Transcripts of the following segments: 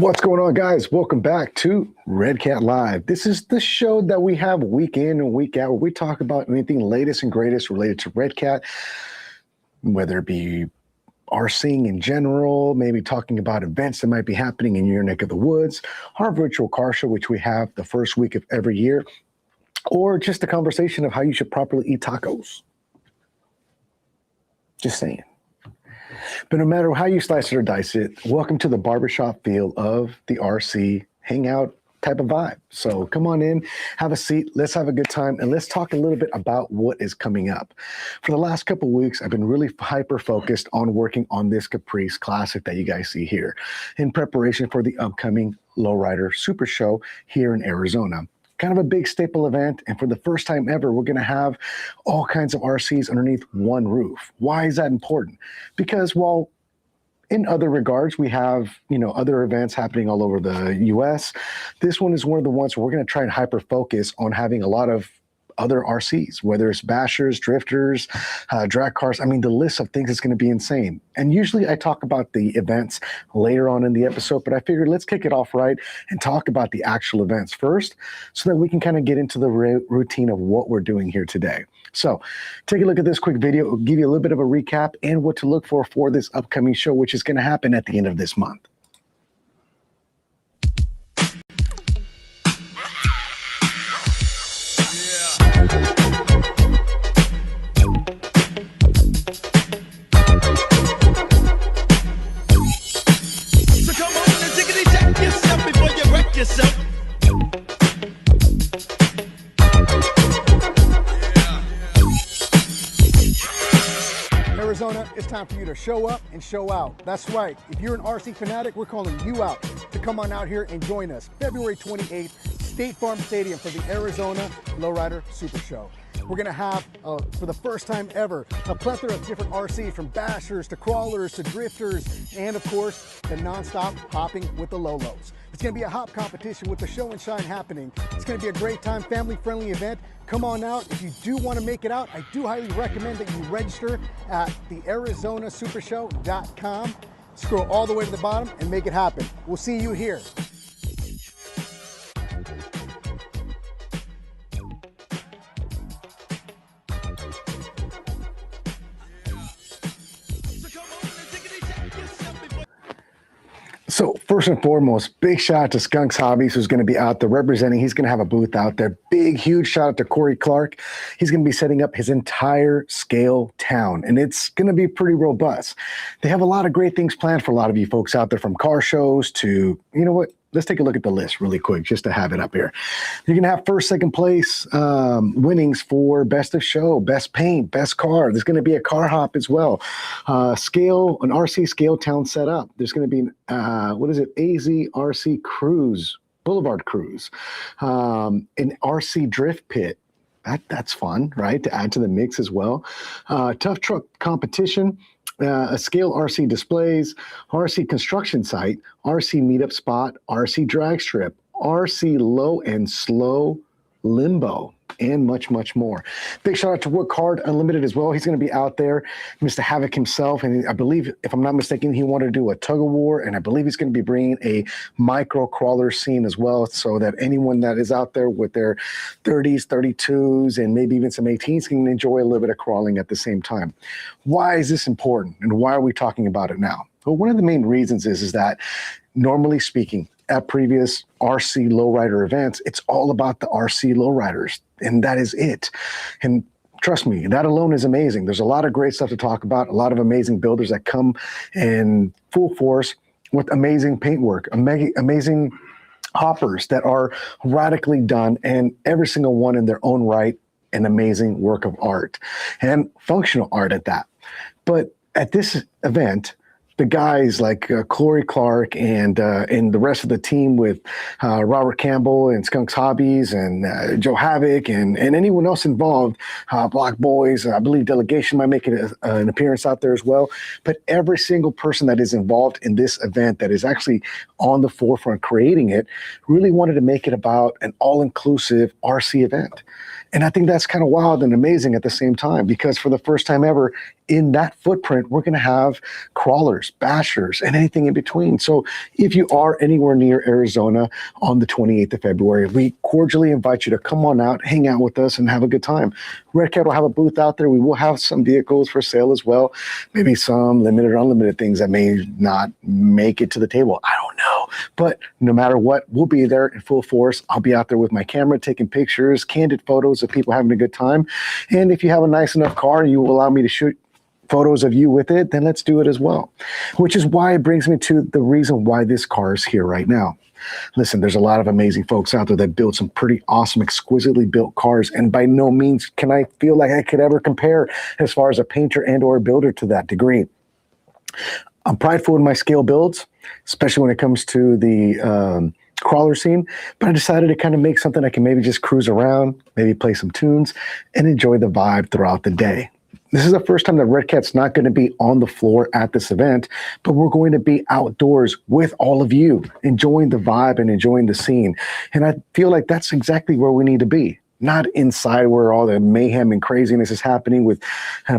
What's going on, guys? Welcome back to Redcat Live. This is the show that we have week in and week out where we talk about anything latest and greatest related to Redcat, whether it be RCing in general, maybe talking about events that might be happening in your neck of the woods, our virtual car show, which we have the first week of every year, or just a conversation of how you should properly eat tacos. Just saying. But no matter how you slice it or dice it, welcome to the barbershop feel of the RC hangout type of vibe. So come on in, have a seat, let's have a good time, and let's talk a little bit about what is coming up. For the last couple of weeks, I've been really hyper-focused on working on this Caprice Classic that you guys see here in preparation for the upcoming Lowrider Super Show here in Arizona. Kind of a big staple event, and for the first time ever, we're going to have all kinds of RCs underneath one roof. Why is that important? Because while in other regards, we have, other events happening all over the U.S., this one is one of the ones where we're going to try and hyper-focus on having a lot of other RCs, whether it's bashers, drifters, drag cars. I mean, the list of things is going to be insane. And usually I talk about the events later on in the episode, but I figured let's kick it off right and talk about the actual events first so that we can kind of get into the routine of what we're doing here today. So take a look at this quick video. It'll give you a little bit of a recap and what to look for this upcoming show, which is going to happen at the end of this month. Yourself. Arizona, it's time for you to show up and show out. That's right. If you're an RC fanatic, we're calling you out to come on out here and join us February 28th, Farm Stadium for the Arizona Lowrider Super Show. We're going to have, for the first time ever, a plethora of different RCs, from bashers to crawlers to drifters, and of course, the non-stop hopping with the Lolos. It's going to be a hop competition with the show and shine happening. It's going to be a great time, family-friendly event. Come on out. If you do want to make it out, I do highly recommend that you register at thearizonasupershow.com. Scroll all the way to the bottom and make it happen. We'll see you here. So first and foremost, big shout out to Skunks Hobbies, who's going to be out there representing. He's going to have a booth out there. Big, huge shout out to Cory. He's going to be setting up his entire scale town, and it's going to be pretty robust. They have a lot of great things planned for a lot of you folks out there, from car shows to, let's take a look at the list really quick just to have it up here. You're going to have first, second place winnings for best of show, best paint, best car. There's going to be a car hop as well. An RC scale town set up. There's going to be AZ RC cruise, Boulevard cruise, an RC drift pit. That's fun, right? To add to the mix as well. Tough truck competition. A scale RC displays, RC construction site, RC meetup spot, RC drag strip, RC low and slow limbo, and much, much more. Big shout out to Work Hard Unlimited as well. He's going to be out there, Mr. Havoc himself, and I believe, if I'm not mistaken, he wanted to do a tug of war, and I believe he's going to be bringing a micro crawler scene as well, so that anyone that is out there with their 30s, 32s, and maybe even some 18s can enjoy a little bit of crawling at the same time. Why is this important, and why are we talking about it now? Well, one of the main reasons is that, normally speaking, at previous RC lowrider events, it's all about the RC lowriders, and that is it. And trust me, that alone is amazing. There's a lot of great stuff to talk about, a lot of amazing builders that come in full force with amazing paintwork, amazing hoppers that are radically done, and every single one in their own right, an amazing work of art, and functional art at that. But at this event, the guys like Cory and the rest of the team with Robert Campbell and Skunks Hobbies and Joe Havoc and anyone else involved, Block Boys, I believe Delegation might make an appearance out there as well. But every single person that is involved in this event that is actually on the forefront creating it really wanted to make it about an all-inclusive RC event. And I think that's kind of wild and amazing at the same time, because for the first time ever, in that footprint, we're going to have crawlers, bashers, and anything in between. So if you are anywhere near Arizona on the 28th of February, we cordially invite you to come on out, hang out with us, and have a good time. Redcat will have a booth out there. We will have some vehicles for sale as well. Maybe some limited or unlimited things that may not make it to the table. I don't know. But no matter what, we'll be there in full force. I'll be out there with my camera taking pictures, candid photos of people having a good time. And if you have a nice enough car, you will allow me to shoot photos of you with it, then let's do it as well. Which is why it brings me to the reason why this car is here right now. Listen, there's a lot of amazing folks out there that build some pretty awesome, exquisitely built cars, and by no means can I feel like I could ever compare as far as a painter and or a builder to that degree. I'm prideful in my scale builds, especially when it comes to the crawler scene, but I decided to kind of make something I can maybe just cruise around, maybe play some tunes, and enjoy the vibe throughout the day. This is the first time that Redcat's not going to be on the floor at this event, but we're going to be outdoors with all of you, enjoying the vibe and enjoying the scene. And I feel like that's exactly where we need to be. Not inside where all the mayhem and craziness is happening with an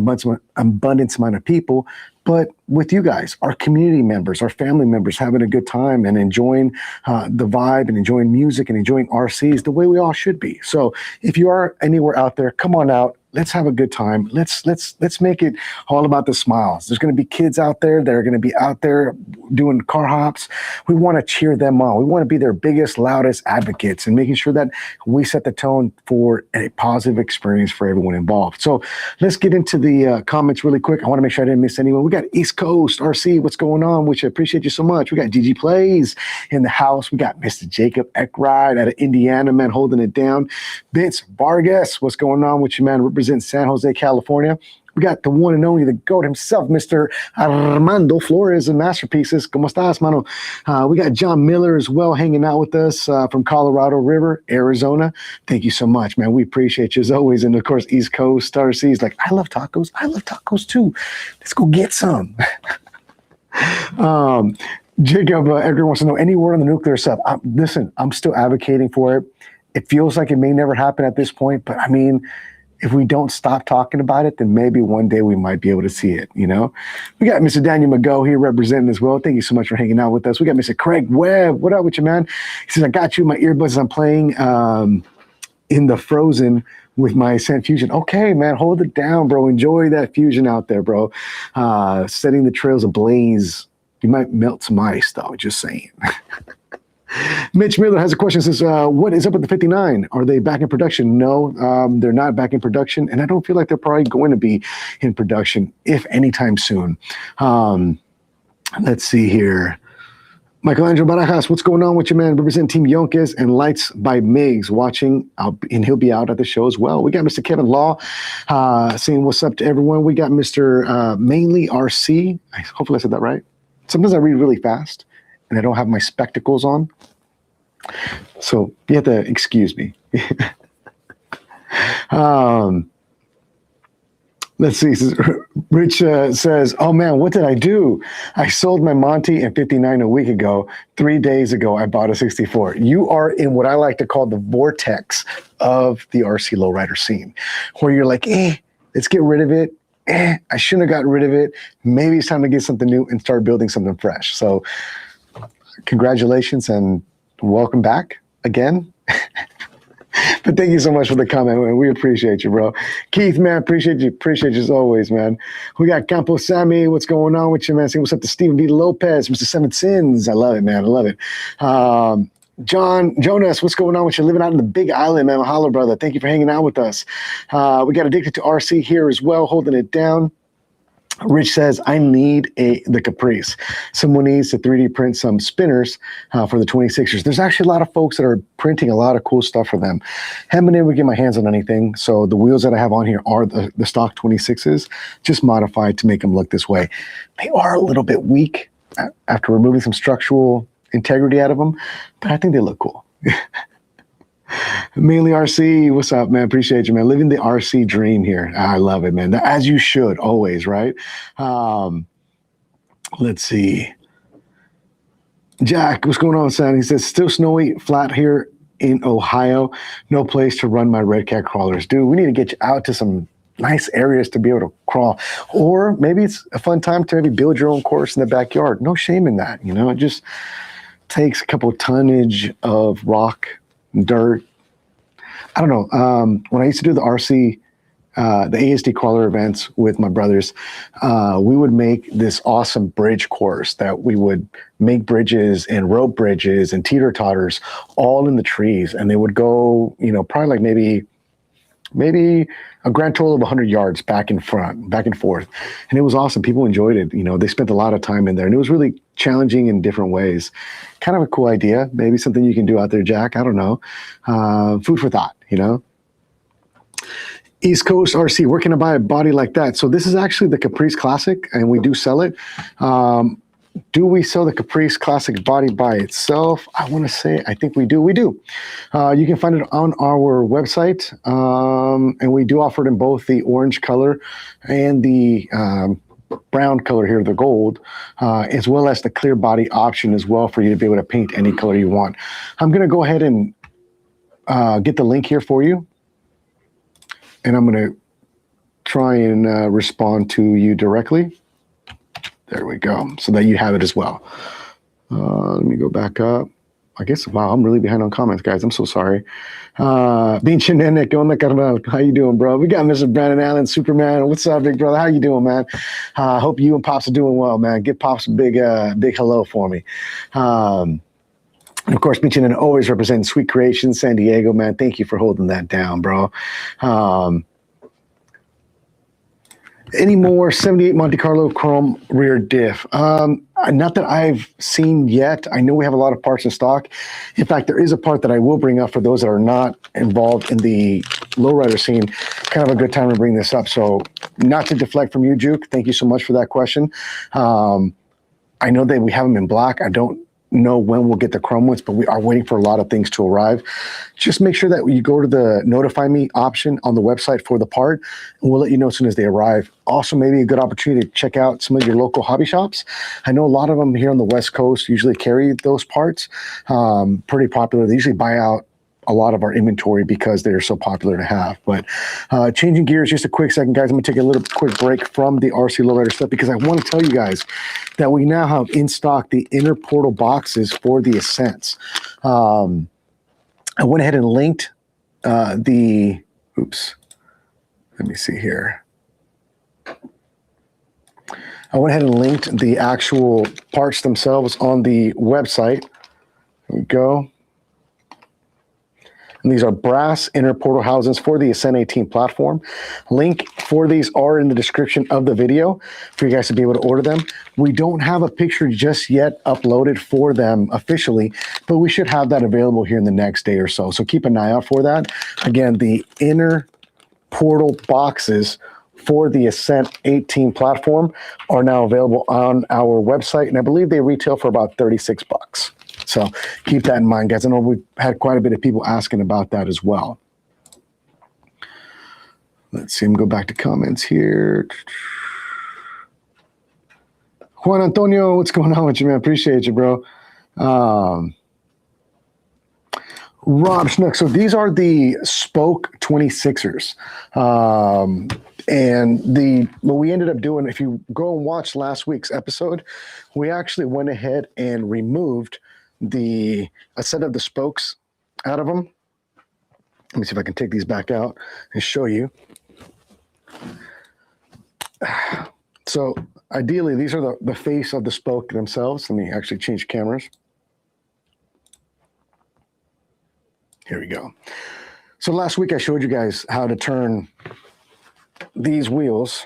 abundance amount of people, but with you guys, our community members, our family members, having a good time and enjoying the vibe and enjoying music and enjoying RCs the way we all should be. So if you are anywhere out there, come on out. Let's have a good time. Let's make it all about the smiles. There's going to be kids out there that are going to be out there doing car hops. We want to cheer them on. We want to be their biggest, loudest advocates and making sure that we set the tone for a positive experience for everyone involved. So let's get into the comments really quick. I want to make sure I didn't miss anyone. We got East Coast RC. What's going on? Which I appreciate you so much. We got GG Plays in the house. We got Mr. Jacob Eckride out of Indiana, man, holding it down. Vince Vargas. What's going on with you, man? Represent San Jose, California. We got the one and only, the GOAT himself, Mr. Armando Flores and Masterpieces. ¿Cómo estás, mano? We got John Miller as well hanging out with us from Colorado River, Arizona. Thank you so much, man. We appreciate you as always. And of course, East Coast, Star Seas. Like, I love tacos. I love tacos too. Let's go get some. Jacob Edgar wants to know, any word on the nuclear stuff? Listen, I'm still advocating for it. It feels like it may never happen at this point, but I mean, if we don't stop talking about it, then maybe one day we might be able to see it, you know? We got Mr. Daniel McGo here representing as well. Thank you so much for hanging out with us. We got Mr. Craig Webb. What up with you, man? He says, I got you in my earbuds as I'm playing in the Frozen with my Ascent Fusion. Okay, man, hold it down, bro. Enjoy that Fusion out there, bro. Setting the trails ablaze. You might melt some ice, though, just saying. Mitch Miller has a question. Says, what is up with the 59? Are they back in production? No, they're not back in production, and I don't feel like they're probably going to be in production, if anytime soon. Let's see here. Michelangelo Barajas, what's going on with you, man? Represent Team Yonkes and Lights by Migs watching, and he'll be out at the show as well. We got Mr. Kevin Law saying what's up to everyone. We got Mr. Mainly RC. Hopefully I said that right. Sometimes I read really fast, and I don't have my spectacles on. So you have to excuse me. Let's see. Rich says, oh man, what did I do? I sold my Monty and 59 a week ago. 3 days ago, I bought a 64. You are in what I like to call the vortex of the RC lowrider scene, where you're like, let's get rid of it. I shouldn't have gotten rid of it. Maybe it's time to get something new and start building something fresh. So congratulations and welcome back again. But thank you so much for the comment, man. We appreciate you, bro. Keith, man, appreciate you. Appreciate you as always, man. We got Campo Sammy. What's going on with you, man? Saying what's up to Stephen V. Lopez, Mr. Seven Sins. I love it, man. I love it. Jonas, what's going on with you? Living out in the Big Island, man. Mahalo, brother. Thank you for hanging out with us. We got Addicted to RC here as well, holding it down. Rich says, I need the Caprice. Someone needs to 3D print some spinners for the 26ers. There's actually a lot of folks that are printing a lot of cool stuff for them. Haven't been able to get my hands on anything. So the wheels that I have on here are the stock 26s, just modified to make them look this way. They are a little bit weak after removing some structural integrity out of them, but I think they look cool. Mainly RC, what's up, man? Appreciate you, man. Living the RC dream here. I love it, man. As you should, always, right? Let's see. Jack, what's going on, son? He says, still snowy, flat here in Ohio. No place to run my Redcat crawlers. Dude, we need to get you out to some nice areas to be able to crawl. Or maybe it's a fun time to maybe build your own course in the backyard. No shame in that, you know. It just takes a couple tonnage of rock, dirt. I don't know. When I used to do the RC, the ASD crawler events with my brothers, we would make this awesome bridge course that we would make bridges and rope bridges and teeter-totters all in the trees. And they would go, you know, probably like maybe a grand total of 100 yards back and forth. And it was awesome. People enjoyed it. You know, they spent a lot of time in there, and it was really challenging in different ways. Kind of a cool idea. Maybe something you can do out there, Jack. I don't know. Food for thought, you know. East Coast RC, where can I buy a body like that? So this is actually the Caprice Classic, and we do sell it. Do we sell the Caprice Classic body by itself? I want to say, I think we do. We do. You can find it on our website, and we do offer it in both the orange color and the brown color here, the gold, as well as the clear body option as well for you to be able to paint any color you want. I'm going to go ahead and get the link here for you, and I'm going to try and respond to you directly. There we go, so that you have it as well. Let me go back up. I guess, wow, I'm really behind on comments, guys. I'm so sorry. Binche Nene, how you doing, bro? We got Mr. Brandon Allen, Superman. What's up, big brother? How you doing, man? Hope you and Pops are doing well, man. Give Pops a big hello for me. And of course, Binche Nene always representing Sweet Creations, San Diego, man. Thank you for holding that down, bro. Any more 78 Monte Carlo chrome rear diff? Not that I've seen yet. I know we have a lot of parts in stock. In fact, there is a part that I will bring up for those that are not involved in the lowrider scene. Kind of a good time to bring this up. So not to deflect from you, Juke. Thank you so much for that question. I know that we have them in black. I don't know when we'll get the chrome ones, but we are waiting for a lot of things to arrive. Just make sure that you go to the notify me option on the website for the part, and we'll let you know as soon as they arrive. Also, maybe a good opportunity to check out some of your local hobby shops. I know a lot of them here on the West Coast usually carry those parts. Pretty popular. They usually buy out a lot of our inventory because they're so popular to have. But changing gears just a quick second, guys. I'm gonna take a little quick break from the RC lowrider stuff because I want to tell you guys that we now have in stock the inner portal boxes for the Ascents. I went ahead and linked let me see here. I went ahead and linked the actual parts themselves on the website. There we go. And these are brass inner portal housings for the Ascent 18 platform. Link for these are in the description of the video for you guys to be able to order them. We don't have a picture just yet uploaded for them officially, but we should have that available here in the next day or so. So keep an eye out for that. Again, the inner portal boxes for the Ascent 18 platform are now available on our website, and I believe they retail for about $36. So keep that in mind, guys. I know we've had quite a bit of people asking about that as well. Let's see him go back to comments here. Juan Antonio, what's going on with you, man? Appreciate you, bro. Rob Schnook. So these are the Spoke 26ers. And what we ended up doing, if you go and watch last week's episode, we actually went ahead and removed a set of the spokes out of them. Let me see if I can take these back out and show you. So ideally, these are the face of the spoke themselves. Let me actually change cameras. Here we go. So last week I showed you guys how to turn these wheels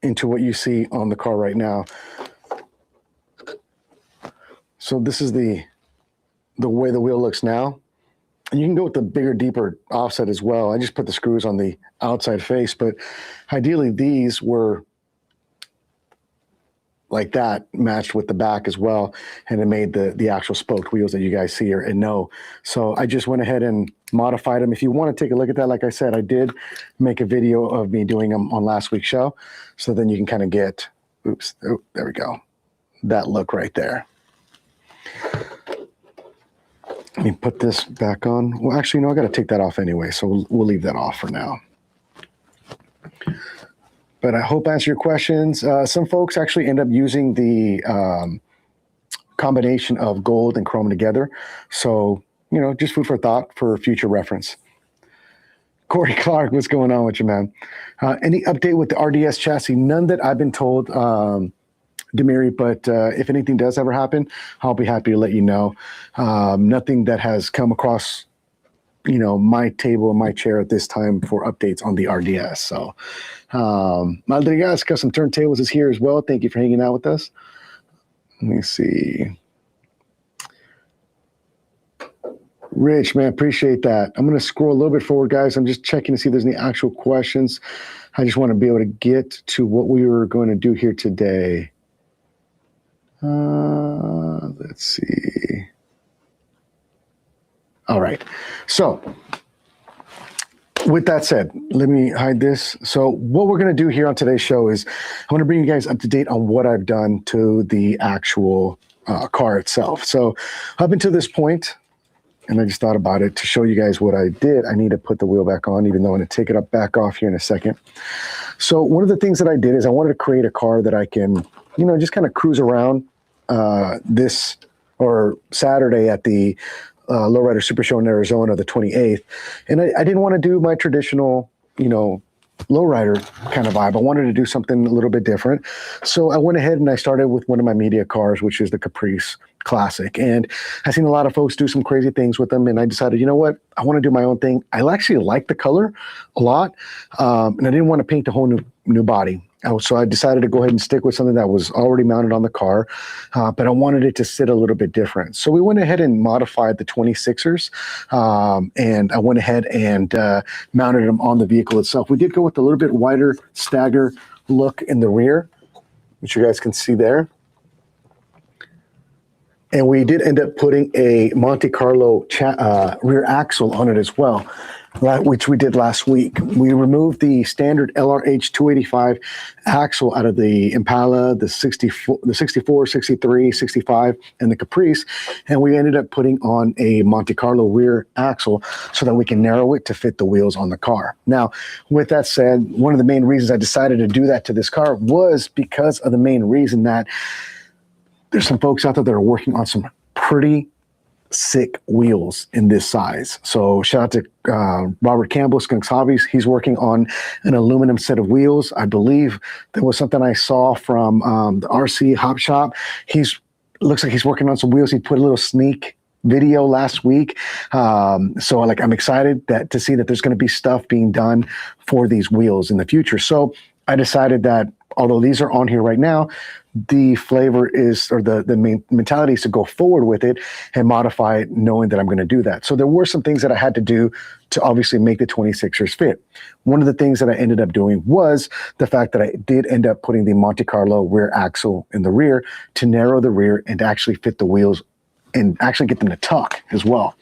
into what you see on the car right now. So this is the way the wheel looks now. And you can go with the bigger, deeper offset as well. I just put the screws on the outside face, but ideally these were like that, matched with the back as well, and it made the actual spoked wheels that you guys see here and know. So I just went ahead and modified them. If you want to take a look at that, like I said, I did make a video of me doing them on last week's show. So then you can kind of get, there we go, that look right there. Let me put this back on. Well, actually, no, I got to take that off anyway, so we'll leave that off for now. But I hope I answered your questions. Some folks actually end up using the combination of gold and chrome together. So, you know, just food for thought for future reference. Cory Clark, what's going on with you, man? Any update with the RDS chassis? None that I've been told, Demiri, but if anything does ever happen, I'll be happy to let you know. Nothing that has come across, you know, my table and my chair at this time for updates on the RDS. So, Madrigas Custom Turntables is here as well. Thank you for hanging out with us. Let me see. Rich, man, appreciate that. I'm going to scroll a little bit forward, guys. I'm just checking to see if there's any actual questions. I just want to be able to get to what we were going to do here today. Let's see. All right. So with that said, let me hide this. So what we're going to do here on today's show is I want to bring you guys up to date on what I've done to the actual car itself. So up until this point, and I just thought about it to show you guys what I did. I need to put the wheel back on, even though I'm going to take it up back off here in a second. So one of the things that I did is I wanted to create a car that I can, you know, just kind of cruise around this or Saturday at the Lowrider Super Show in Arizona, the 28th. And I didn't want to do my traditional, you know, lowrider kind of vibe. I wanted to do something a little bit different. So I went ahead and I started with one of my media cars, which is the Caprice Classic. And I've seen a lot of folks do some crazy things with them. And I decided, you know what? I want to do my own thing. I actually like the color a lot. And I didn't want to paint the whole new body. So I decided to go ahead and stick with something that was already mounted on the car, but I wanted it to sit a little bit different. So we went ahead and modified the 26ers, and I went ahead and mounted them on the vehicle itself. We did go with a little bit wider stagger look in the rear, which you guys can see there. And we did end up putting a Monte Carlo rear axle on it as well, right, which we did last week. We removed the standard LRH 285 axle out of the Impala, the 64, 63, 65, and the Caprice, and we ended up putting on a Monte Carlo rear axle so that we can narrow it to fit the wheels on the car. Now, with that said, one of the main reasons I decided to do that to this car was because of the main reason that there's some folks out there that are working on some pretty sick wheels in this size. So shout out to Robert Campbell, Skunks Hobbies. He's working on an aluminum set of wheels. I believe there was something I saw from the RC Hop Shop. Looks like he's working on some wheels. He put a little sneak video last week. So like, I'm excited to see that there's going to be stuff being done for these wheels in the future. So I decided that although these are on here right now, the flavor is, or the main mentality is to go forward with it and modify it knowing that I'm going to do that. So there were some things that I had to do to obviously make the 26ers fit. One of the things that I ended up doing was the fact that I did end up putting the Monte Carlo rear axle in the rear to narrow the rear and to actually fit the wheels and actually get them to tuck as well.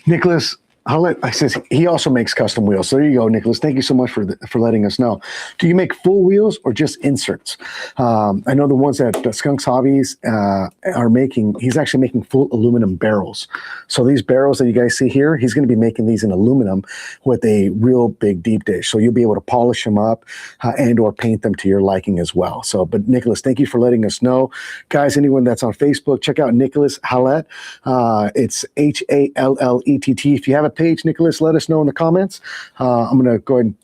Nicholas, I says he also makes custom wheels. So there you go, Nicholas. Thank you so much for letting us know. Do you make full wheels or just inserts? I know the ones that Skunks Hobbies are making, he's actually making full aluminum barrels. So these barrels that you guys see here, he's going to be making these in aluminum with a real big deep dish. So you'll be able to polish them up and or paint them to your liking as well. So, but Nicholas, thank you for letting us know. Guys, anyone that's on Facebook, check out Nicholas Hallett. It's Hallett. If you have a page, Nicholas, let us know in the comments. I'm going to go ahead and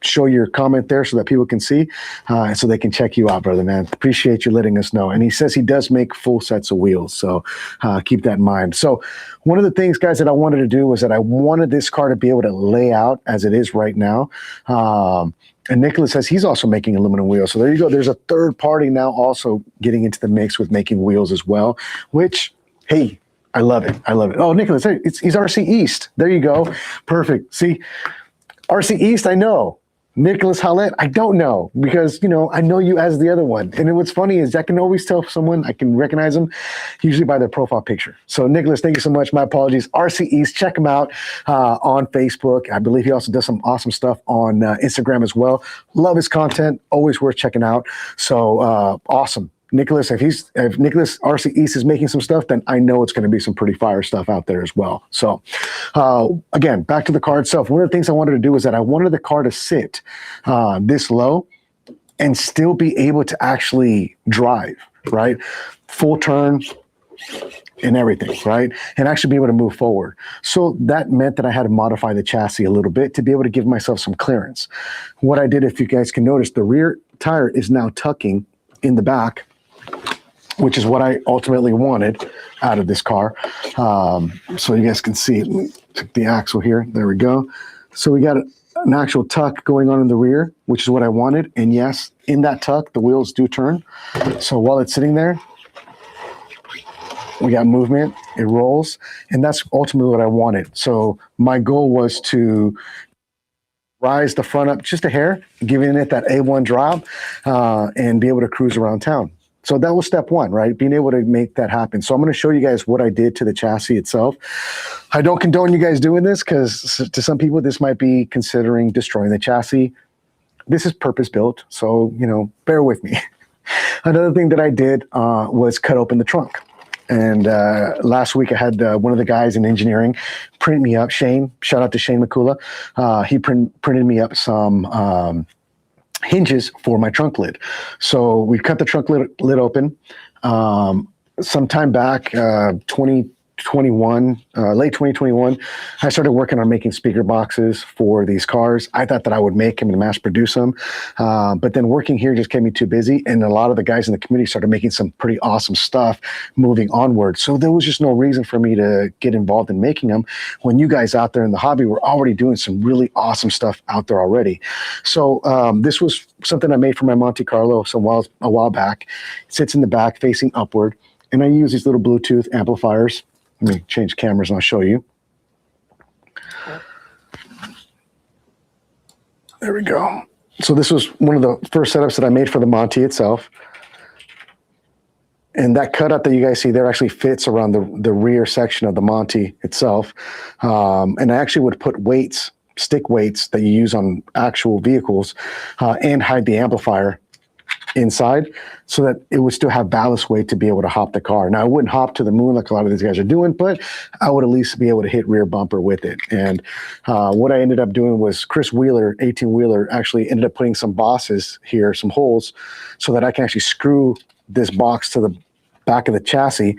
show your comment there so that people can see, so they can check you out, brother, man. Appreciate you letting us know. And he says he does make full sets of wheels, so keep that in mind. So one of the things, guys, that I wanted to do was that I wanted this car to be able to lay out as it is right now. And Nicholas says he's also making aluminum wheels. So there you go. There's a third party now also getting into the mix with making wheels as well, which, hey, I love it. I love it. Oh, Nicholas, he's RC East. There you go. Perfect. See, RC East, I know. Nicholas Hallett, I don't know, because, you know, I know you as the other one. And then what's funny is I can always tell someone, I can recognize them usually by their profile picture. So Nicholas, thank you so much. My apologies. RC East, check him out on Facebook. I believe he also does some awesome stuff on Instagram as well. Love his content. Always worth checking out. So awesome. Nicholas, if Nicholas RC East is making some stuff, then I know it's going to be some pretty fire stuff out there as well. So again, back to the car itself. One of the things I wanted to do is that I wanted the car to sit this low and still be able to actually drive, right? Full turn and everything, right? And actually be able to move forward. So that meant that I had to modify the chassis a little bit to be able to give myself some clearance. What I did, if you guys can notice, the rear tire is now tucking in the back, which is what I ultimately wanted out of this car. So you guys can see, let me take the axle here. There we go. So we got an actual tuck going on in the rear, which is what I wanted. And yes, in that tuck, the wheels do turn. So while it's sitting there, we got movement, it rolls, and that's ultimately what I wanted. So my goal was to rise the front up just a hair, giving it that A1 drop, and be able to cruise around town. So that was step one, right? Being able to make that happen. So I'm going to show you guys what I did to the chassis itself. I don't condone you guys doing this because to some people, this might be considering destroying the chassis. This is purpose built, so, you know, bear with me. Another thing that I did was cut open the trunk. And last week I had one of the guys in engineering print me up, Shane, shout out to Shane McCullough. He printed me up some hinges for my trunk lid. So we cut the trunk lid open. Some time back, 2021, late 2021, I started working on making speaker boxes for these cars. I thought that I would make them and mass produce them. But then working here just kept me too busy. And a lot of the guys in the community started making some pretty awesome stuff moving onward. So there was just no reason for me to get involved in making them when you guys out there in the hobby were already doing some really awesome stuff out there already. So this was something I made for my Monte Carlo a while back. It sits in the back facing upward. And I use these little Bluetooth amplifiers. Let me change cameras and I'll show you. There we go. So this was one of the first setups that I made for the Monty itself. And that cutout that you guys see there actually fits around the rear section of the Monty itself. And I actually would put weights, stick weights that you use on actual vehicles and hide the amplifier inside so that it would still have ballast weight to be able to hop the car. Now, I wouldn't hop to the moon like a lot of these guys are doing, but I would at least be able to hit rear bumper with it. And what I ended up doing was Chris Wheeler, 18 Wheeler, actually ended up putting some bosses here, some holes, so that I can actually screw this box to the back of the chassis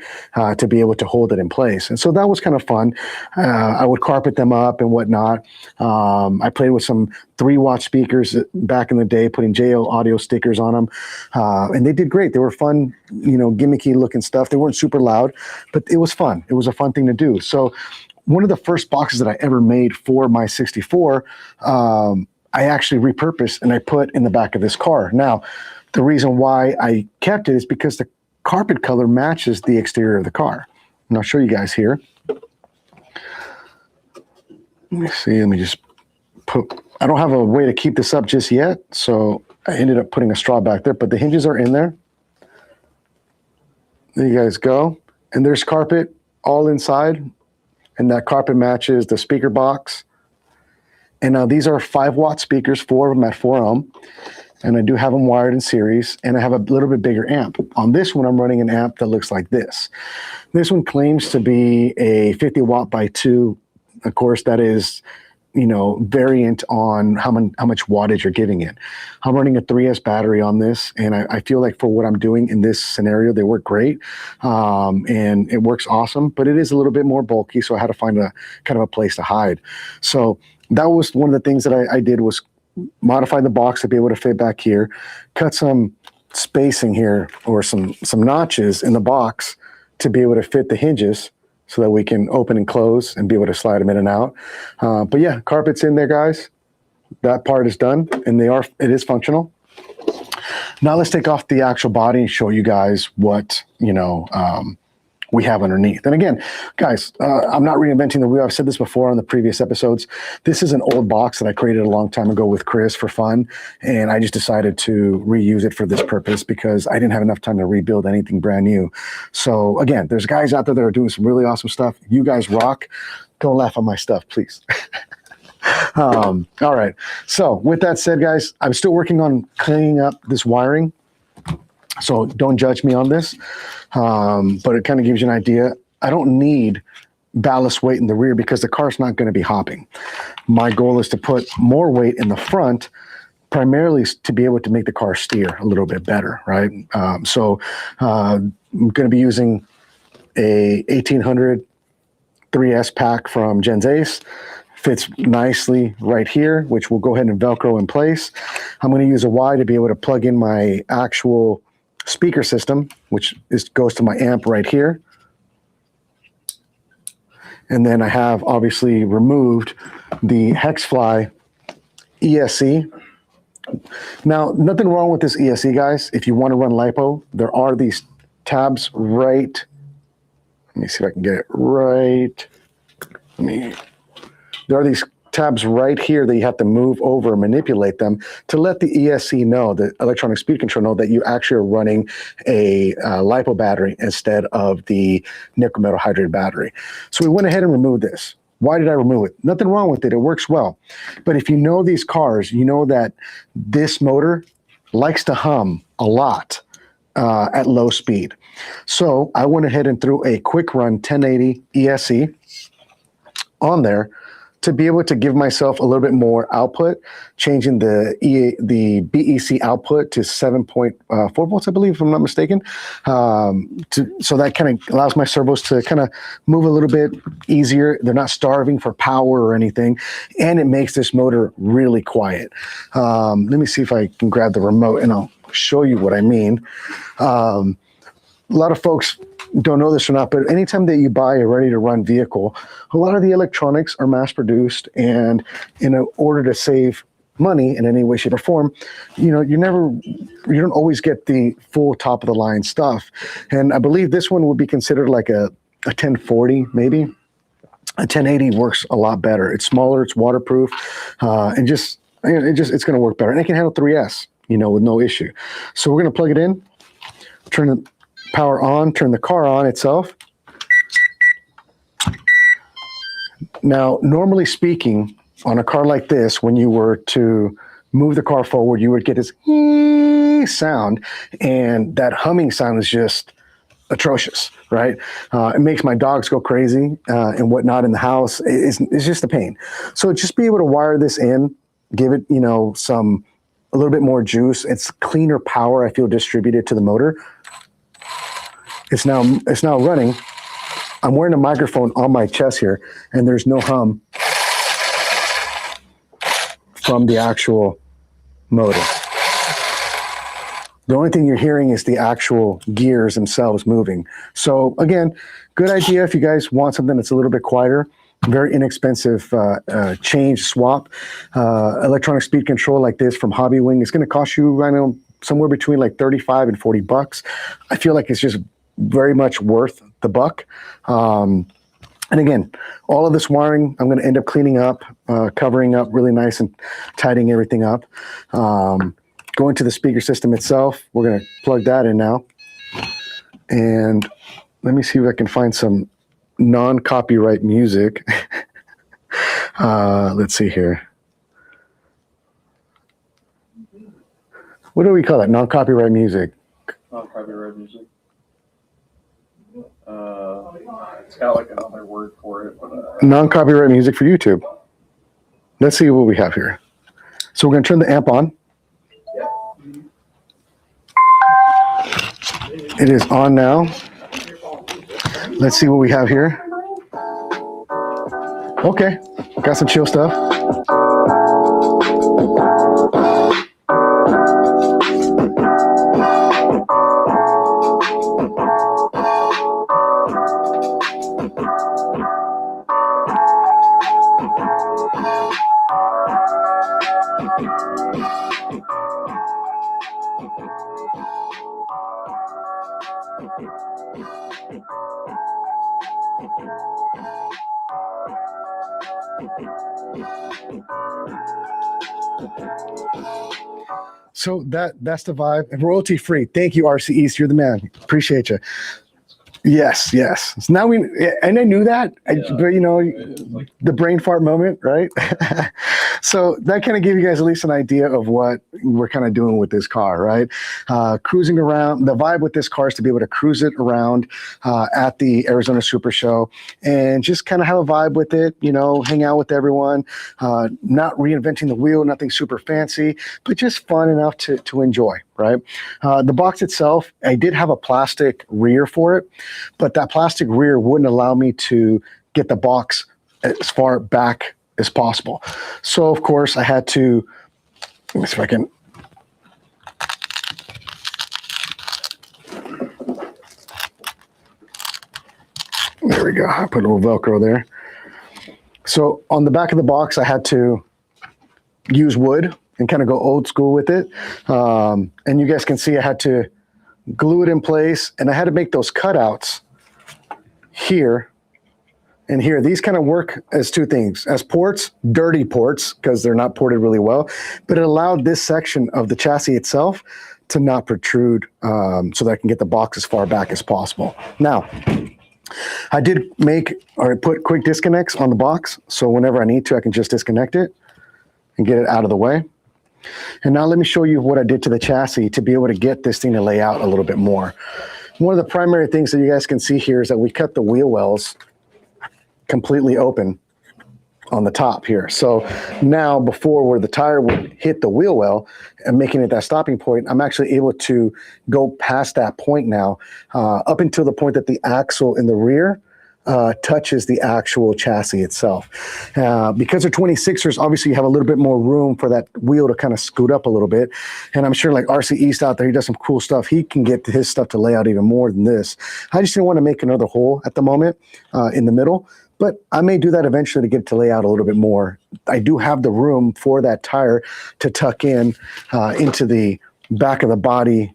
to be able to hold it in place. And so that was kind of fun. I would carpet them up and whatnot. I played with some 3-watt speakers back in the day, putting JO audio stickers on them. And they did great. They were fun, you know, gimmicky looking stuff. They weren't super loud, but it was fun. It was a fun thing to do. So one of the first boxes that I ever made for my 64, I actually repurposed and I put in the back of this car. Now, the reason why I kept it is because the carpet color matches the exterior of the car. And I'll show you guys here. Let me see, let me just put, I don't have a way to keep this up just yet, so I ended up putting a straw back there, but the hinges are in there. There you guys go. And there's carpet all inside, and that carpet matches the speaker box. And now these are 5-watt speakers, 4 of them at 4 ohm. And I do have them wired in series, and I have a little bit bigger amp. On this one, I'm running an amp that looks like this. This one claims to be a 50-watt by 2. Of course, that is, you know, variant on how much wattage you're giving it. I'm running a 3S battery on this, and I feel like for what I'm doing in this scenario, they work great, and it works awesome, but it is a little bit more bulky, so I had to find a kind of a place to hide. So that was one of the things that I did was modify the box to be able to fit back here, cut some spacing here or some notches in the box to be able to fit the hinges so that we can open and close and be able to slide them in and out. But yeah, carpet's in there, guys. That part is done, and it is functional. Now let's take off the actual body and show you guys what, you know, we have underneath. And again, guys, I'm not reinventing the wheel. I've said this before on the previous episodes. This is an old box that I created a long time ago with Chris for fun. And I just decided to reuse it for this purpose because I didn't have enough time to rebuild anything brand new. So again, there's guys out there that are doing some really awesome stuff. You guys rock. Don't laugh at my stuff, please. All right. So with that said, guys, I'm still working on cleaning up this wiring. So don't judge me on this, but it kind of gives you an idea. I don't need ballast weight in the rear because the car's not going to be hopping. My goal is to put more weight in the front, primarily to be able to make the car steer a little bit better, right? I'm going to be using a 1800 3S pack from Gens Ace. Fits nicely right here, which we'll go ahead and Velcro in place. I'm going to use a Y to be able to plug in my actual speaker system, which goes to my amp right here. And then I have obviously removed the Hexfly ESC. Now, nothing wrong with this ESC, guys. If you want to run LiPo, there are these tabs right. Let me see if I can get it right. There are these tabs right here that you have to move over and manipulate them to let the ESC know, the electronic speed control know, that you actually are running a LiPo battery instead of the nickel metal hydride battery. So we went ahead and removed this. Why did I remove it? Nothing wrong with it. It works well. But if you know these cars, you know that this motor likes to hum a lot at low speed. So I went ahead and threw a quick run 1080 ESC on there to be able to give myself a little bit more output, changing the BEC output to 7.4 volts, I believe, if I'm not mistaken. So that kind of allows my servos to kind of move a little bit easier. They're not starving for power or anything, and it makes this motor really quiet. Let me see if I can grab the remote, and I'll show you what I mean. A lot of folks don't know this or not, but anytime that you buy a ready-to-run vehicle, a lot of the electronics are mass-produced, and in order to save money in any way, shape, or form, you don't always get the full top-of-the-line stuff. And I believe this one would be considered like a 1040, maybe. A 1080 works a lot better. It's smaller, it's waterproof, and it's going to work better. And it can handle 3S, with no issue. So we're going to plug it in, turn the power on, turn the car on itself. Now, normally speaking, on a car like this, when you were to move the car forward, you would get this sound, and that humming sound is just atrocious, right? It makes my dogs go crazy and whatnot in the house. It's just a pain. So just be able to wire this in, give it, a little bit more juice. It's cleaner power, I feel, distributed to the motor. It's now running. I'm wearing a microphone on my chest here, and there's no hum from the actual motor. The only thing you're hearing is the actual gears themselves moving. So again, good idea if you guys want something that's a little bit quieter. Very inexpensive change swap. Electronic speed control like this from Hobby Wing is going to cost you, I know, somewhere between like 35 and 40 bucks. I feel like it's just very much worth the buck. And again, all of this wiring, I'm going to end up cleaning up, covering up really nice and tidying everything up. Going to the speaker system itself, we're going to plug that in now. And let me see if I can find some non-copyright music. Let's see here. What do we call that? Non-copyright music? Non-copyright music. It's got like another word for it. But, non-copyright music for YouTube. Let's see what we have here. So we're going to turn the amp on. It is on now. Let's see what we have here. Okay, got some chill stuff. So that's the vibe. And royalty free. Thank you, RC East. You're the man. Appreciate you. Yes. So now and I knew that, but the brain fart moment, right? So that kind of gave you guys at least an idea of what we're kind of doing with this car, right? Cruising around. The vibe with this car is to be able to cruise it around at the Arizona Super Show and just kind of have a vibe with it, you know, hang out with everyone, not reinventing the wheel, nothing super fancy, but just fun enough to enjoy, right? The box itself, I did have a plastic rear for it, but that plastic rear wouldn't allow me to get the box as far back as possible. So of course I had to, let me see if I can, there we go. I put a little Velcro there. So on the back of the box, I had to use wood and kind of go old school with it. And you guys can see I had to glue it in place, and I had to make those cutouts here and here. These kind of work as two things, as ports, dirty ports, because they're not ported really well, but it allowed this section of the chassis itself to not protrude, so that I can get the box as far back as possible. Now, I did put quick disconnects on the box, so whenever I need to, I can just disconnect it and get it out of the way. And now let me show you what I did to the chassis to be able to get this thing to lay out a little bit more. One of the primary things that you guys can see here is that we cut the wheel wells completely open on the top here. So now, before where the tire would hit the wheel well and making it that stopping point, I'm actually able to go past that point now, up until the point that the axle in the rear touches the actual chassis itself. Because they're 26ers, obviously you have a little bit more room for that wheel to kind of scoot up a little bit. And I'm sure like RC East out there, he does some cool stuff. He can get his stuff to lay out even more than this. I just didn't want to make another hole at the moment in the middle, but I may do that eventually to get it to lay out a little bit more. I do have the room for that tire to tuck in into the back of the body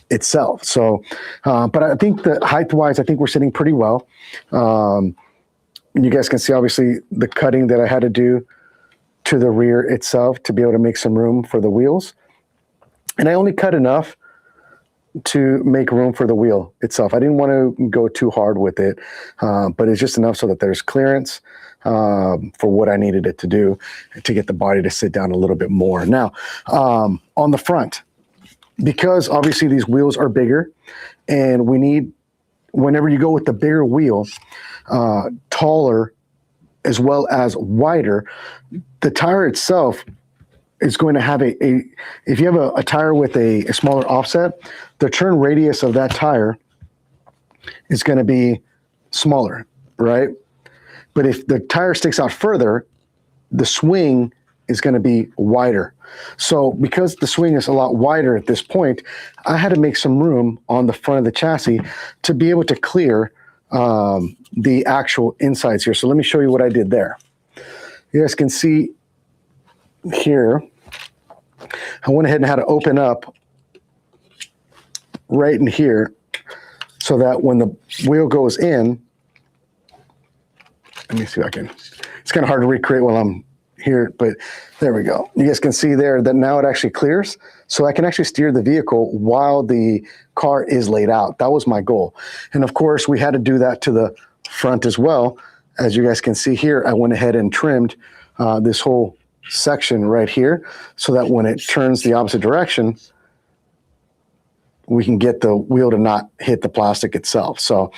itself. So, but I think that height-wise, I think we're sitting pretty well. You guys can see, obviously, the cutting that I had to do to the rear itself to be able to make some room for the wheels. And I only cut enough to make room for the wheel itself. I didn't want to go too hard with it, but it's just enough so that there's clearance for what I needed it to do to get the body to sit down a little bit more. Now, on the front, because obviously these wheels are bigger, and we need, whenever you go with the bigger wheel, taller as well as wider, the tire itself is going to have if you have a tire with a smaller offset, the turn radius of that tire is going to be smaller, right? But if the tire sticks out further, the swing is going to be wider. So because the swing is a lot wider at this point, I had to make some room on the front of the chassis to be able to clear the actual insides here. So let me show you what I did there. You guys can see here, I went ahead and had to open up right in here so that when the wheel goes in, let me see if I can, it's kind of hard to recreate while I'm here, but there we go. You guys can see there that now it actually clears, so I can actually steer the vehicle while the car is laid out. That was my goal. And of course, we had to do that to the front as well. As you guys can see here, I went ahead and trimmed this whole section right here so that when it turns the opposite direction, we can get the wheel to not hit the plastic itself. So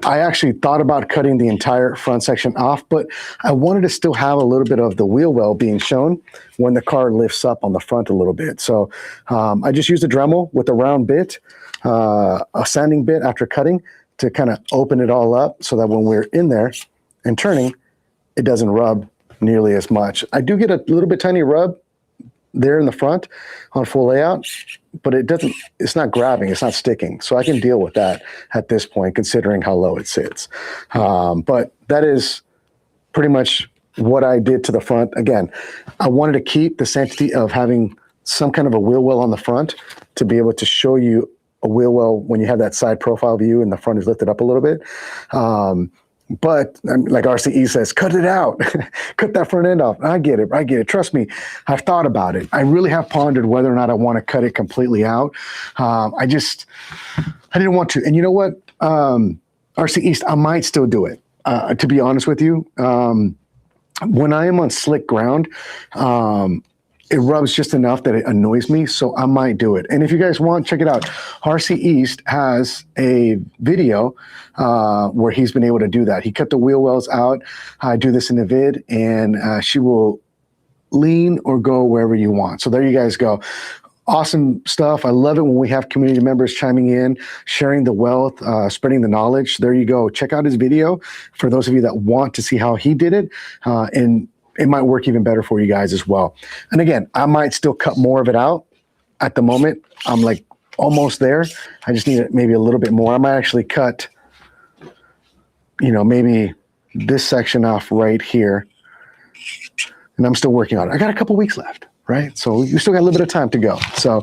I actually thought about cutting the entire front section off, but I wanted to still have a little bit of the wheel well being shown when the car lifts up on the front a little bit. So I just used a Dremel with a round bit, a sanding bit after cutting, to kind of open it all up so that when we're in there and turning, it doesn't rub nearly as much. I do get a little bit tiny rub there in the front on full layout, but it's not grabbing, it's not sticking. So I can deal with that at this point, considering how low it sits. But that is pretty much what I did to the front. Again, I wanted to keep the sanctity of having some kind of a wheel well on the front to be able to show you a wheel well when you have that side profile view and the front is lifted up a little bit. But like RCE says, cut it out, cut that front end off. I get it. Trust me, I've thought about it. I really have pondered whether or not I want to cut it completely out. I didn't want to. And you know what? RC East, I might still do it, to be honest with you. When I am on slick ground, it rubs just enough that it annoys me, so I might do it. And if you guys want, check it out. RC East has a video where he's been able to do that. He cut the wheel wells out. I do this in the vid, and she will lean or go wherever you want. So there you guys go. Awesome stuff. I love it when we have community members chiming in, sharing the wealth, spreading the knowledge. There you go. Check out his video for those of you that want to see how he did it. And it might work even better for you guys as well. And again, I might still cut more of it out. At the moment, I'm like almost there. I just need maybe a little bit more. I might actually cut, you know, maybe this section off right here. And I'm still working on it. I got a couple weeks left, right? So you still got a little bit of time to go. So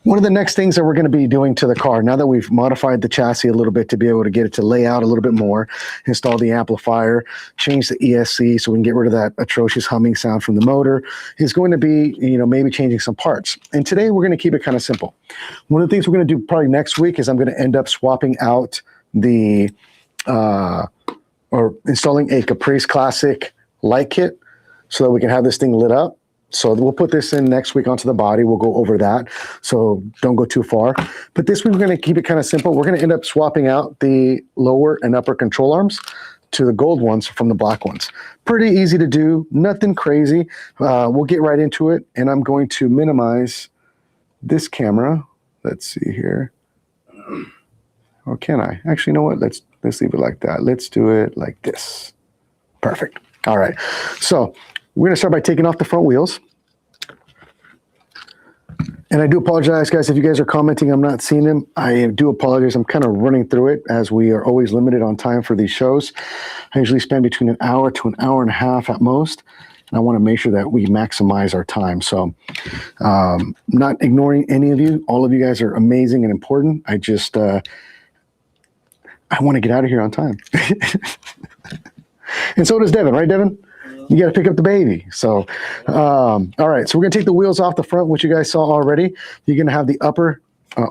one of the next things that we're going to be doing to the car, now that we've modified the chassis a little bit to be able to get it to lay out a little bit more, install the amplifier, change the ESC so we can get rid of that atrocious humming sound from the motor, is going to be, you know, maybe changing some parts. And today we're going to keep it kind of simple. One of the things we're going to do probably next week is I'm going to end up swapping out the, or installing a Caprice Classic light kit so that we can have this thing lit up. So we'll put this in next week onto the body. We'll go over that. So don't go too far. But this week we're going to keep it kind of simple. We're going to end up swapping out the lower and upper control arms to the gold ones from the black ones. Pretty easy to do. Nothing crazy. We'll get right into it. And I'm going to minimize this camera. Let's see here. Or can I? Actually, you know what? Let's leave it like that. Let's do it like this. Perfect. All right. So we're going to start by taking off the front wheels. And I do apologize, guys, if you guys are commenting, I'm not seeing them. I do apologize. I'm kind of running through it as we are always limited on time for these shows. I usually spend between an hour to an hour and a half at most. And I want to make sure that we maximize our time. So not ignoring any of you. All of you guys are amazing and important. I just, I want to get out of here on time. And so does Devin, right, Devin? You got to pick up the baby. So, all right. So we're going to take the wheels off the front, which you guys saw already. You're going to have the upper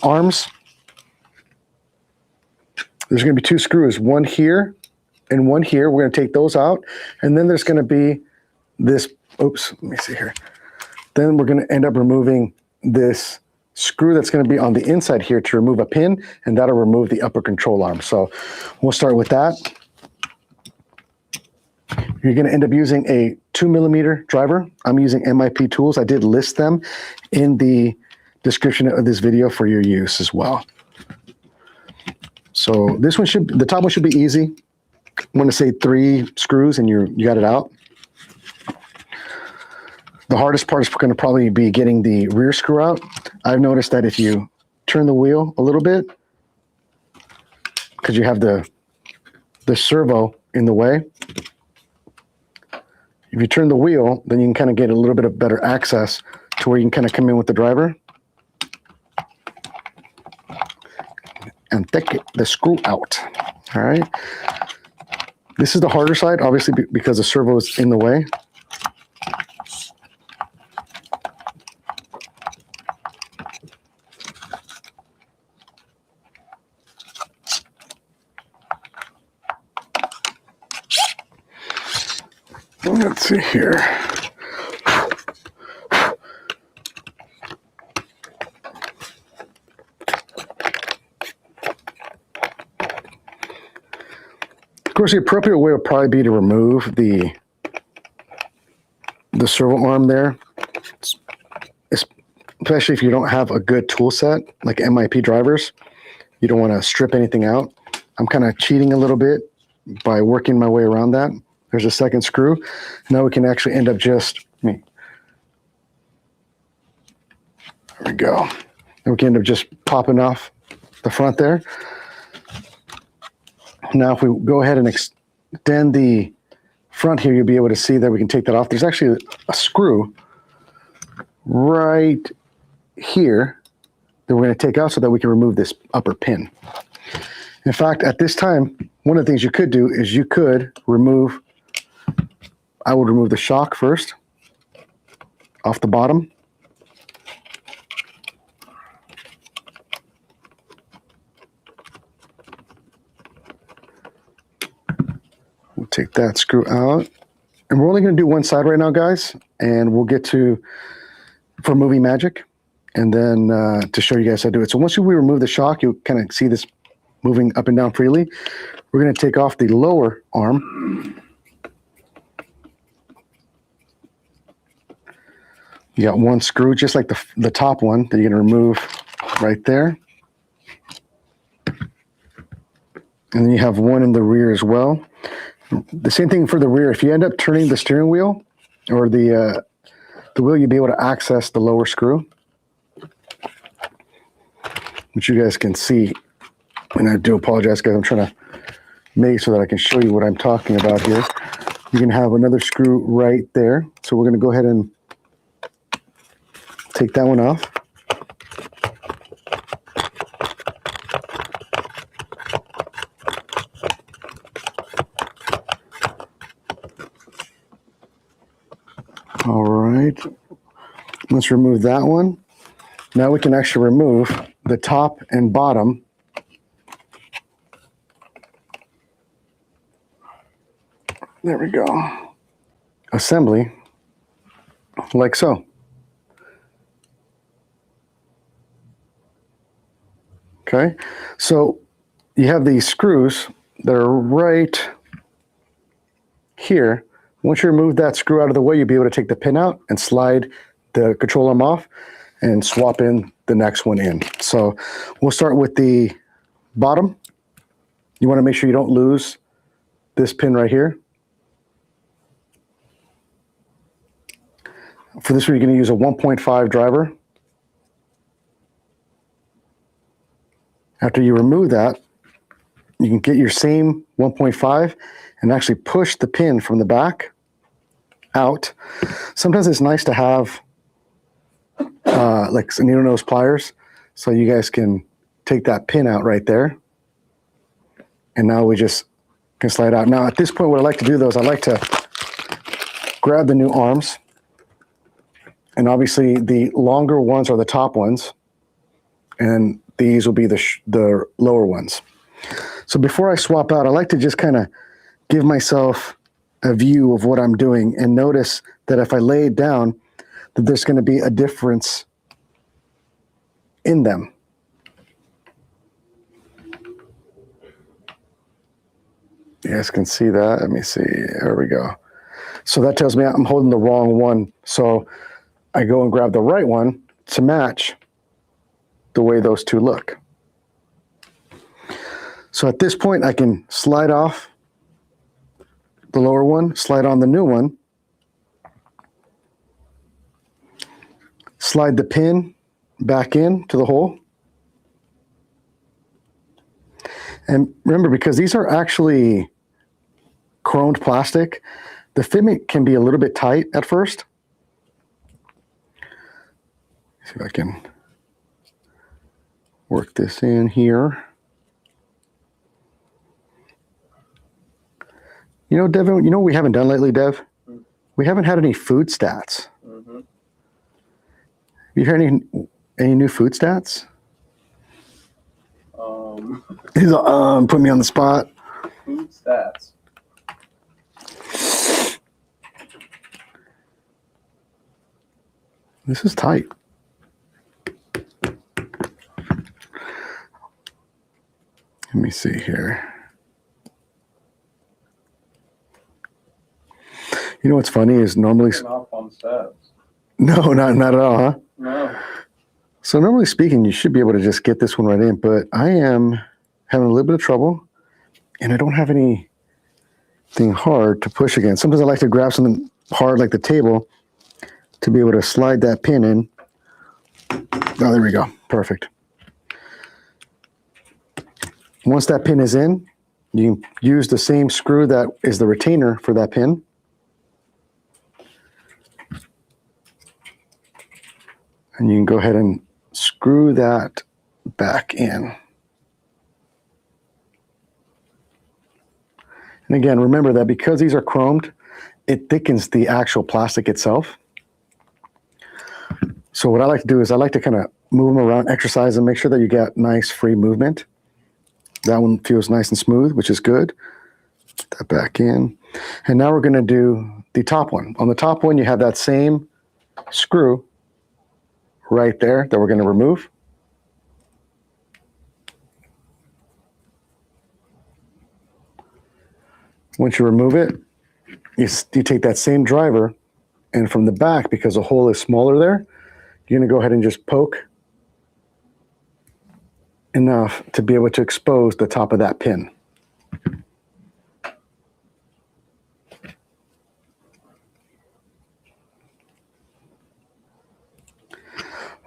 arms. There's going to be two screws, one here and one here. We're going to take those out. And then there's going to be this, oops, let me see here. Then we're going to end up removing this screw that's going to be on the inside here to remove a pin, and that'll remove the upper control arm. So we'll start with that. You're going to end up using a 2mm driver. I'm using MIP tools. I did list them in the description of this video for your use as well. So this one should, the top one should be easy. I'm going to say 3 screws and you got it out. The hardest part is going to probably be getting the rear screw out. I've noticed that if you turn the wheel a little bit, because you have the servo in the way, if you turn the wheel, then you can kind of get a little bit of better access to where you can kind of come in with the driver and take the screw out. All right. This is the harder side, obviously, because the servo is in the way. Let's see here. Of course, the appropriate way would probably be to remove the servo arm there, especially if you don't have a good tool set like MIP drivers. You don't want to strip anything out. I'm kind of cheating a little bit by working my way around that. There's a second screw. Now we can actually end up just, there we go. And we can end up just popping off the front there. Now if we go ahead and extend the front here, you'll be able to see that we can take that off. There's actually a screw right here that we're going to take out so that we can remove this upper pin. In fact, at this time, one of the things you could do is you could remove, I would remove the shock first off the bottom. We'll take that screw out And we're only going to do one side right now, guys, and we'll get to for movie magic, and then to show you guys how to do it. So once we remove the shock, you kind of see this moving up and down freely. We're going to take off the lower arm. You got one screw, just like the top one, that you're going to remove right there. And then you have one in the rear as well. The same thing for the rear. If you end up turning the steering wheel or the wheel, you'll be able to access the lower screw, which you guys can see. And I do apologize, guys. I'm trying to make it so that I can show you what I'm talking about here. You can have another screw right there. So we're going to go ahead and take that one off. All right, let's remove that one. Now we can actually remove the top and bottom. There we go. Assembly, like so. Okay, so you have these screws that are right here. Once you remove that screw out of the way, you'll be able to take the pin out and slide the control arm off and swap in the next one in. So we'll start with the bottom. You want to make sure you don't lose this pin right here. For this one, you're going to use a 1.5 driver. After you remove that, you can get your same 1.5 and actually push the pin from the back out. Sometimes it's nice to have like needle nose pliers, so you guys can take that pin out right there. And now we just can slide out. Now at this point, what I like to do though is I like to grab the new arms, and obviously the longer ones are the top ones, and these will be the lower ones. So before I swap out, I like to just kind of give myself a view of what I'm doing and notice that if I lay it down, that there's going to be a difference in them. You guys can see that. Let me see. There we go. So that tells me I'm holding the wrong one. So I go and grab the right one to match the way those two look. So at this point, I can slide off the lower one, slide on the new one, slide the pin back in to the hole. And remember, because these are actually chromed plastic, the fitment can be a little bit tight at first. See if I can work this in here. You know, Devin, you know what we haven't done lately, Dev? We haven't had any food stats. Mm-hmm. Have you heard any new food stats? He's put me on the spot. Food stats. This is tight. Let me see here. You know what's funny is normally... Off on stats. No, not at all, huh? No. So normally speaking, you should be able to just get this one right in, but I am having a little bit of trouble, and I don't have anything hard to push against. Sometimes I like to grab something hard like the table to be able to slide that pin in. Oh, there we go. Perfect. Once that pin is in, you can use the same screw that is the retainer for that pin. And you can go ahead and screw that back in. And again, remember that because these are chromed, it thickens the actual plastic itself. So what I like to do is I like to kind of move them around, exercise, and make sure that you get nice free movement. That one feels nice and smooth, which is good. that back in. And now we're going to do the top one. On the top one, you have that same screw right there that we're going to remove. Once you remove it, you take that same driver, and from the back, because the hole is smaller there, you're going to go ahead and just poke enough to be able to expose the top of that pin.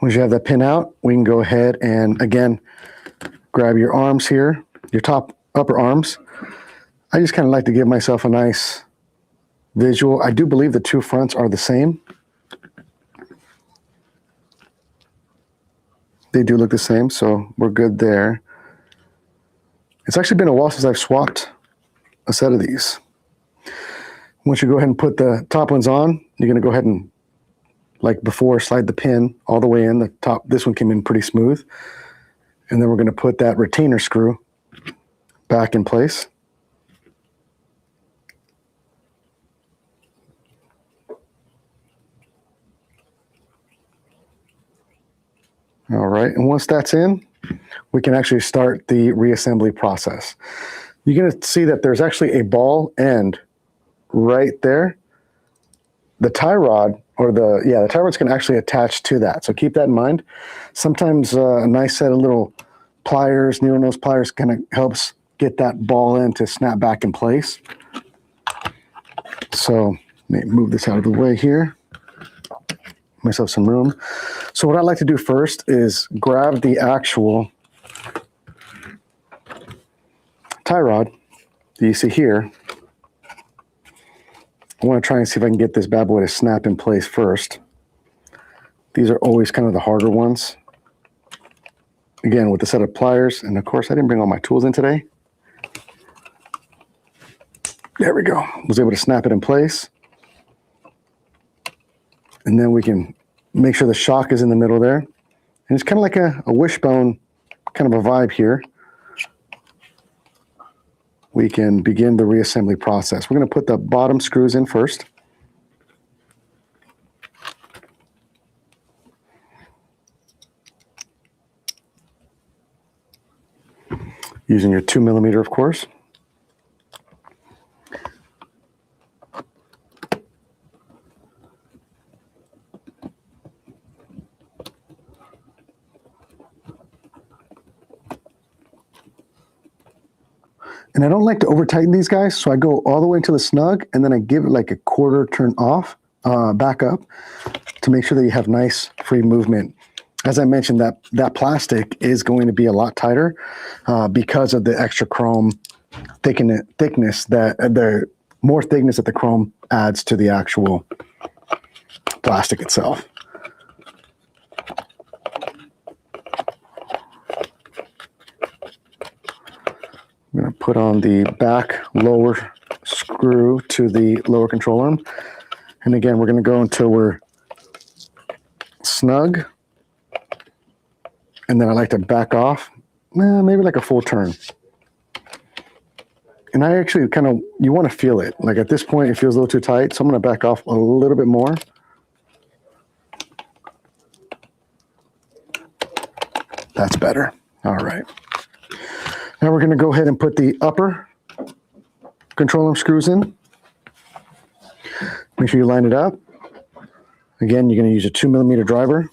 Once you have that pin out, we can go ahead and, again, grab your arms here, your upper arms. I just kind of like to give myself a nice visual. I do believe the two fronts are the same. They do look the same, so we're good there. It's actually been a while since I've swapped a set of these. Once you go ahead and put the top ones on, you're going to go ahead and, like before, slide the pin all the way in. The top, this one came in pretty smooth. And then we're going to put that retainer screw back in place. All right, and once that's in, we can actually start the reassembly process. You're going to see that there's actually a ball end right there. The tie rod, or the tie rod's can actually attach to that, so keep that in mind. Sometimes a nice set of little pliers, needle nose pliers, kind of helps get that ball end to snap back in place. So let me move this out of the way here. Myself some room. So what I like to do first is grab the actual tie rod that you see here. I want to try and see if I can get this bad boy to snap in place first. These are always kind of the harder ones. Again, with the set of pliers, and of course I didn't bring all my tools in today. There we go. Was able to snap it in place. And then we can make sure the shock is in the middle there. And it's kind of like a wishbone kind of a vibe here. We can begin the reassembly process. We're going to put the bottom screws in first. Using your 2mm, of course. And I don't like to over tighten these guys, so I go all the way into the snug, and then I give it like a quarter turn off, back up, to make sure that you have nice free movement. As I mentioned, that plastic is going to be a lot tighter because of the extra chrome thickness, that the more thickness that the chrome adds to the actual plastic itself. I'm going to put on the back lower screw to the lower control arm. And again, we're going to go until we're snug. And then I like to back off, maybe like a full turn. And I actually you want to feel it. Like at this point, it feels a little too tight, so I'm going to back off a little bit more. That's better. All right. Now we're going to go ahead and put the upper control arm screws in. Make sure you line it up. Again, you're going to use a 2mm driver.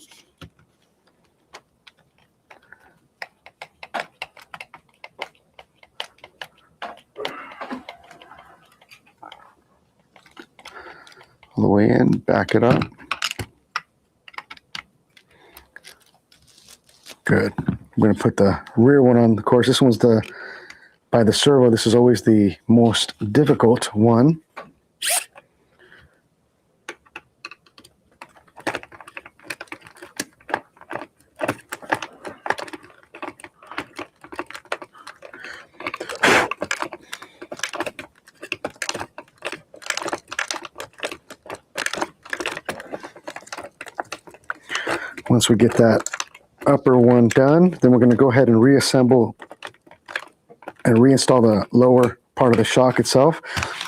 All the way in, back it up. Good. I'm going to put the rear one on. Of course, this one's by the servo, this is always the most difficult one. Once we get that upper one done, then we're going to go ahead and reassemble and reinstall the lower part of the shock itself.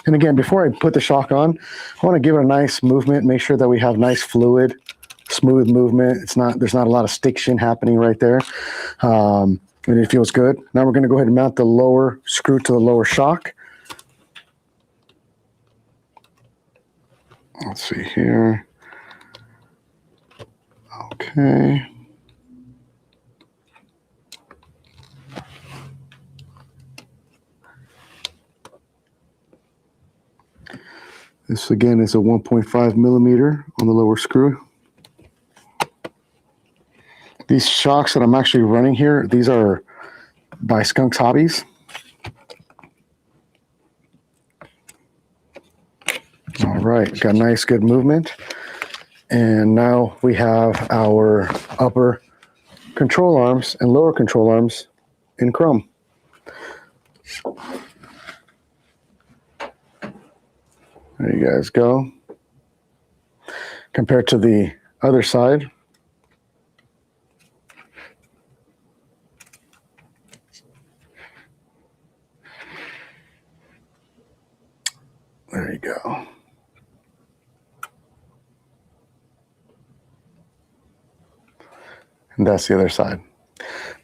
And again, before I put the shock on, I want to give it a nice movement, make sure that we have nice fluid, smooth movement. There's not a lot of stiction happening right there. And it feels good. Now we're going to go ahead and mount the lower screw to the lower shock. Let's see here. Okay. This again is a 1.5 millimeter on the lower screw. These shocks that I'm actually running here, these are by Skunks Hobbies. All right, got nice good movement. And now we have our upper control arms and lower control arms in chrome. There you guys go. Compared to the other side. There you go. And that's the other side.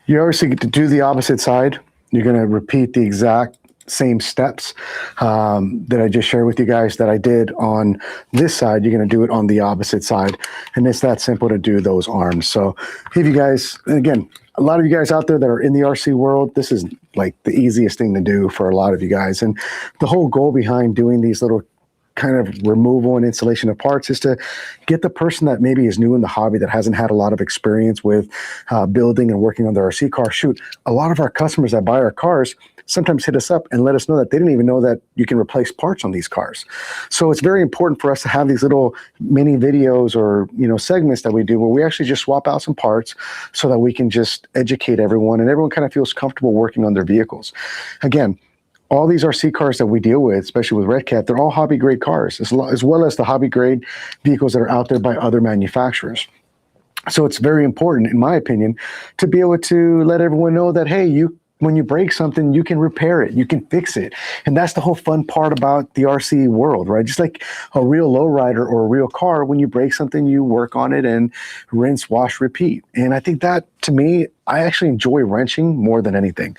You obviously get to do the opposite side. You're going to repeat the exact same steps that I just shared with you guys that I did on this side. You're going to do it on the opposite side. And it's that simple to do those arms. So if you guys, and again, a lot of you guys out there that are in the RC world, this is like the easiest thing to do for a lot of you guys. And the whole goal behind doing these little kind of removal and installation of parts is to get the person that maybe is new in the hobby, that hasn't had a lot of experience with building and working on their RC car. Shoot, a lot of our customers that buy our cars sometimes hit us up and let us know that they didn't even know that you can replace parts on these cars. So it's very important for us to have these little mini videos or, you know, segments that we do where we actually just swap out some parts so that we can just educate everyone and everyone kind of feels comfortable working on their vehicles. Again, all these RC cars that we deal with, especially with Redcat, they're all hobby grade cars, as well as the hobby grade vehicles that are out there by other manufacturers. So it's very important, in my opinion, to be able to let everyone know that, hey, when you break something, you can repair it, you can fix it. And that's the whole fun part about the RC world, right? Just like a real lowrider or a real car, when you break something, you work on it and rinse, wash, repeat. And I think that, to me, I actually enjoy wrenching more than anything.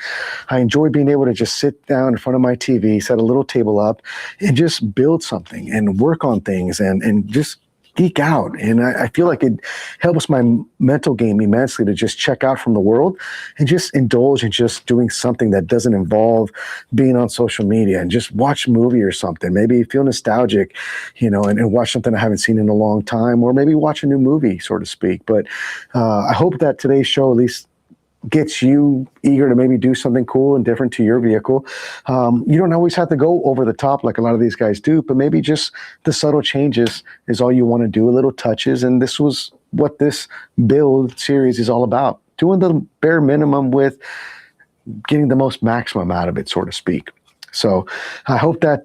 I enjoy being able to just sit down in front of my TV, set a little table up, and just build something and work on things and just geek out. And I feel like it helps my mental game immensely to just check out from the world and just indulge in just doing something that doesn't involve being on social media, and just watch a movie or something. Maybe feel nostalgic, you know, and watch something I haven't seen in a long time, or maybe watch a new movie, so to speak. But I hope that today's show at least gets you eager to maybe do something cool and different to your vehicle. You don't always have to go over the top like a lot of these guys do, but maybe just the subtle changes is all you want to do, a little touches. And this was what this build series is all about, doing the bare minimum with getting the most maximum out of it, so to speak. So I hope that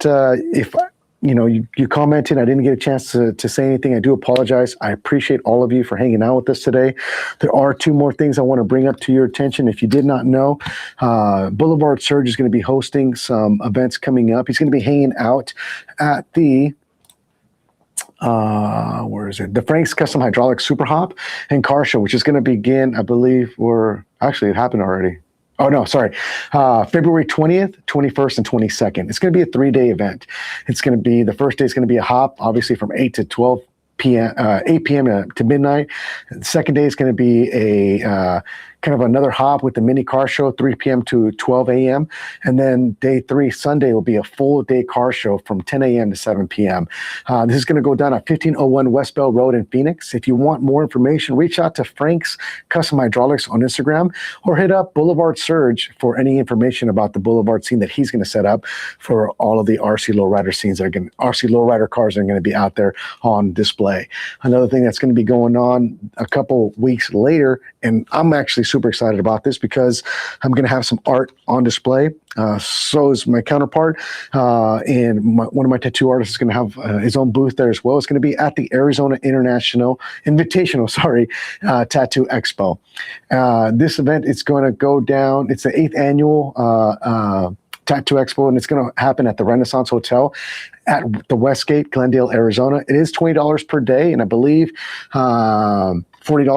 if you know, you commented, I didn't get a chance to say anything, I do apologize. I appreciate all of you for hanging out with us today. There are two more things I want to bring up to your attention. If you did not know, Blvd Serge is going to be hosting some events coming up. He's going to be hanging out at the where is it? The Frank's Custom Hydraulics Super Hop and Car Show, which is going to begin, I believe, or actually it happened already. Oh, no, sorry. February 20th, 21st, and 22nd. It's going to be a 3-day event. It's going to be, the first day is going to be a hop, obviously from 8 to 12 p.m., 8 p.m. to midnight. The second day is going to be a kind of another hop with the mini car show, 3 p.m. to 12 a.m. And then day 3, Sunday, will be a full day car show from 10 a.m. to 7 p.m. This is going to go down at 1501 West Bell Road in Phoenix. If you want more information, reach out to Frank's Custom Hydraulics on Instagram, or hit up Blvd Serge for any information about the Blvd scene that he's going to set up for all of the RC lowrider scenes that are going, RC lowrider cars that are going to be out there on display. Another thing that's going to be going on a couple weeks later, and I'm actually super excited about this because I'm going to have some art on display. So is my counterpart, and one of my tattoo artists is going to have his own booth there as well. It's going to be at the Arizona Invitational, Tattoo Expo. This event is going to go down. It's the 8th annual Tattoo Expo, and it's going to happen at the Renaissance Hotel at the Westgate, Glendale, Arizona. It is $20 per day, and I believe $40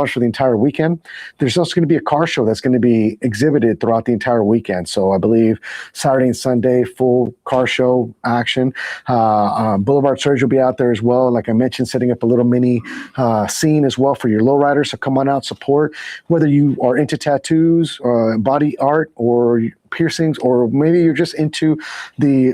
for the entire weekend. There's also going to be a car show that's going to be exhibited throughout the entire weekend. So I believe Saturday and Sunday, full car show action. Boulevard Sergio will be out there as well. Like I mentioned, setting up a little mini scene as well for your lowriders. So come on out, support. Whether you are into tattoos, body art, or piercings, or maybe you're just into the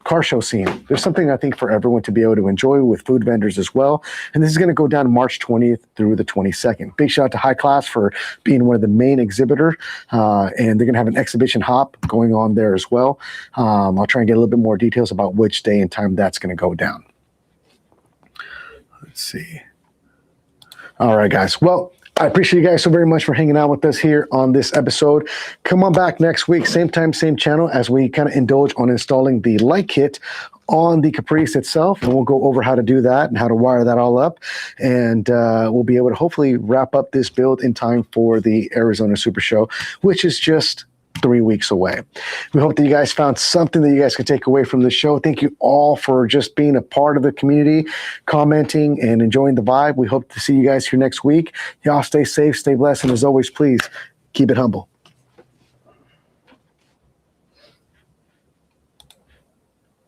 car show scene. There's something I think for everyone to be able to enjoy with food vendors as well. And this is going to go down March 20th through the 22nd. Big shout out to High Class for being one of the main exhibitor. And they're going to have an exhibition hop going on there as well. I'll try and get a little bit more details about which day and time that's going to go down. Let's see. All right, guys. Well, I appreciate you guys so very much for hanging out with us here on this episode. Come on back next week, same time, same channel, as we kind of indulge on installing the light kit on the Caprice itself, and we'll go over how to do that and how to wire that all up, and we'll be able to hopefully wrap up this build in time for the Arizona Super Show, which is just 3 weeks away. We hope that you guys found something that you guys could take away from the show. Thank you all for just being a part of the community, commenting, and enjoying the vibe. We hope to see you guys here next week. Y'all stay safe, stay blessed, and as always, please keep it humble.